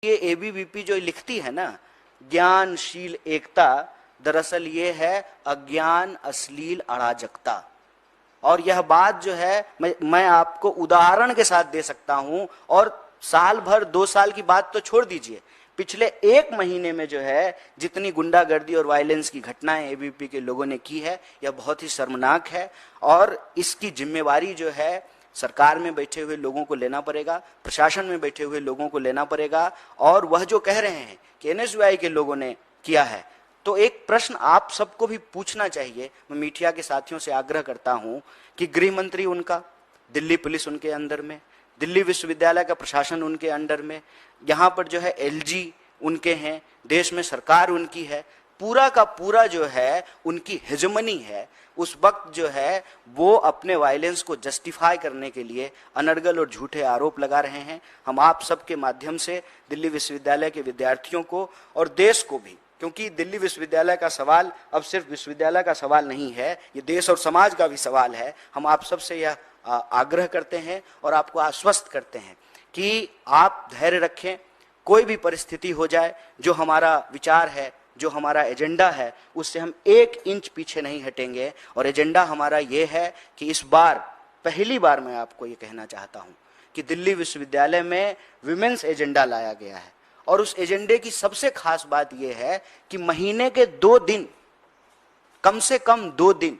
ये एबीवीपी जो लिखती है ना, ज्ञानशील एकता, दरअसल ये है अज्ञान अश्लील अराजकता। और यह बात जो है मैं आपको उदाहरण के साथ दे सकता हूं, और साल भर 2 साल की बात तो छोड़ दीजिए, पिछले 1 महीने में जो है जितनी गुंडागर्दी और वायलेंस की घटनाएं एबीवीपी के लोगों ने की है, यह बहुत ही शर्मनाक है। और इसकी जिम्मेवारी जो है सरकार में बैठे हुए लोगों को लेना पड़ेगा, प्रशासन में बैठे हुए लोगों को लेना पड़ेगा। और वह जो कह रहे हैं कि एनएसयूआई के लोगों ने किया है, तो एक प्रश्न आप सबको भी पूछना चाहिए। मैं मीडिया के साथियों से आग्रह करता हूं कि गृह मंत्री उनका, दिल्ली पुलिस उनके अंडर में, दिल्ली विश्वविद्यालय का प्रशासन उनके अंडर में, यहाँ पर जो है एलजी उनके हैं, देश में सरकार उनकी है, पूरा का पूरा जो है उनकी हेजमनी है। उस वक्त जो है वो अपने वायलेंस को जस्टिफाई करने के लिए अनर्गल और झूठे आरोप लगा रहे हैं। हम आप सबके माध्यम से दिल्ली विश्वविद्यालय के विद्यार्थियों को और देश को भी, क्योंकि दिल्ली विश्वविद्यालय का सवाल अब सिर्फ विश्वविद्यालय का सवाल नहीं है, ये देश और समाज का भी सवाल है। हम आप सबसे यह आग्रह करते हैं और आपको आश्वस्त करते हैं कि आप धैर्य रखें, कोई भी परिस्थिति हो जाए, जो हमारा विचार है, जो हमारा एजेंडा है, उससे हम 1 इंच पीछे नहीं हटेंगे। और एजेंडा हमारा ये है कि इस बार पहली बार मैं आपको ये कहना चाहता हूँ कि दिल्ली विश्वविद्यालय में विमेंस एजेंडा लाया गया है। और उस एजेंडे की सबसे खास बात यह है कि महीने के 2 दिन, कम से कम 2 दिन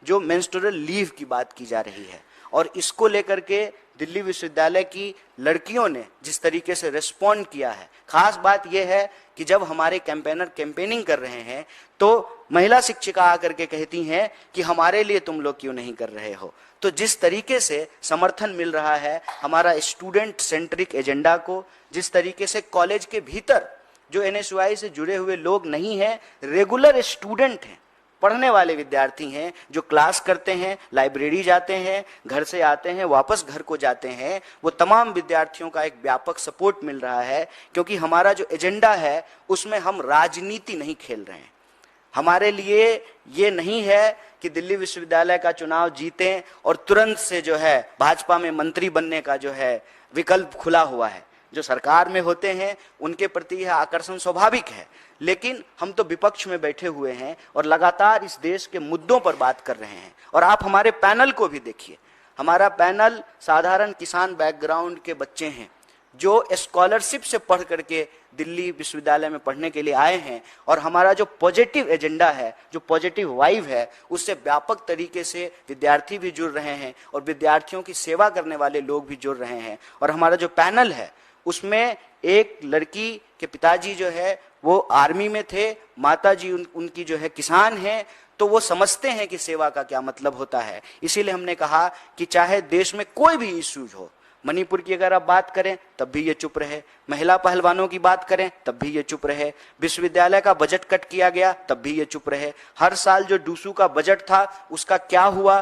जो मेंस्ट्रुअल लीव की बात की जा रही है, और इसको लेकर के दिल्ली विश्वविद्यालय की लड़कियों ने जिस तरीके से रिस्पॉन्ड किया है। खास बात यह है कि जब हमारे कैंपेनर कैंपेनिंग कर रहे हैं तो महिला शिक्षिका आकर के कहती हैं कि हमारे लिए तुम लोग क्यों नहीं कर रहे हो। तो जिस तरीके से समर्थन मिल रहा है हमारा स्टूडेंट सेंट्रिक एजेंडा को, जिस तरीके से कॉलेज के भीतर जो एनएसयूआई से जुड़े हुए लोग नहीं हैं, रेगुलर स्टूडेंट हैं, पढ़ने वाले विद्यार्थी हैं, जो क्लास करते हैं, लाइब्रेरी जाते हैं, घर से आते हैं, वापस घर को जाते हैं, वो तमाम विद्यार्थियों का एक व्यापक सपोर्ट मिल रहा है। क्योंकि हमारा जो एजेंडा है उसमें हम राजनीति नहीं खेल रहे हैं। हमारे लिए ये नहीं है कि दिल्ली विश्वविद्यालय का चुनाव जीतें और तुरंत से जो है भाजपा में मंत्री बनने का जो है विकल्प खुला हुआ है। जो सरकार में होते हैं उनके प्रति यह आकर्षण स्वाभाविक है, लेकिन हम तो विपक्ष में बैठे हुए हैं और लगातार इस देश के मुद्दों पर बात कर रहे हैं। और आप हमारे पैनल को भी देखिए, हमारा पैनल साधारण किसान बैकग्राउंड के बच्चे हैं जो स्कॉलरशिप से पढ़ करके दिल्ली विश्वविद्यालय में पढ़ने के लिए आए हैं। और हमारा जो पॉजिटिव एजेंडा है, जो पॉजिटिव वाइब है, उससे व्यापक तरीके से विद्यार्थी भी जुड़ रहे हैं और विद्यार्थियों की सेवा करने वाले लोग भी जुड़ रहे हैं। और हमारा जो पैनल है उसमें एक लड़की के पिताजी जो है वो आर्मी में थे, माताजी उनकी जो है किसान हैं, तो वो समझते हैं कि सेवा का क्या मतलब होता है। इसीलिए हमने कहा कि चाहे देश में कोई भी इश्यूज हो, मणिपुर की अगर आप बात करें तब भी ये चुप रहे, महिला पहलवानों की बात करें तब भी ये चुप रहे, विश्वविद्यालय का बजट कट किया गया तब भी ये चुप रहे, हर साल जो डूसू का बजट था उसका क्या हुआ,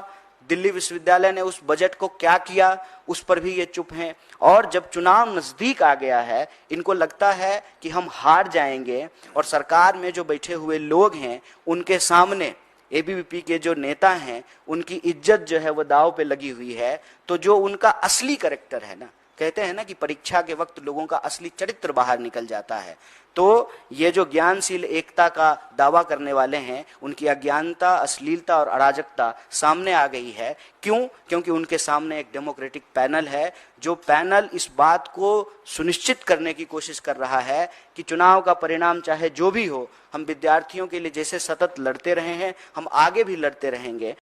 दिल्ली विश्वविद्यालय ने उस बजट को क्या किया, उस पर भी ये चुप हैं। और जब चुनाव नजदीक आ गया है, इनको लगता है कि हम हार जाएंगे और सरकार में जो बैठे हुए लोग हैं उनके सामने एबीवीपी के जो नेता हैं उनकी इज्जत जो है वो दांव पे लगी हुई है। तो जो उनका असली कैरेक्टर है ना, कहते हैं ना कि परीक्षा के वक्त लोगों का असली चरित्र बाहर निकल जाता है, तो ये जो ज्ञानशील एकता का दावा करने वाले हैं उनकी अज्ञानता, अश्लीलता और अराजकता सामने आ गई है। क्यों? क्योंकि उनके सामने एक डेमोक्रेटिक पैनल है, जो पैनल इस बात को सुनिश्चित करने की कोशिश कर रहा है कि चुनाव का परिणाम चाहे जो भी हो, हम विद्यार्थियों के लिए जैसे सतत लड़ते रहे हैं हम आगे भी लड़ते रहेंगे।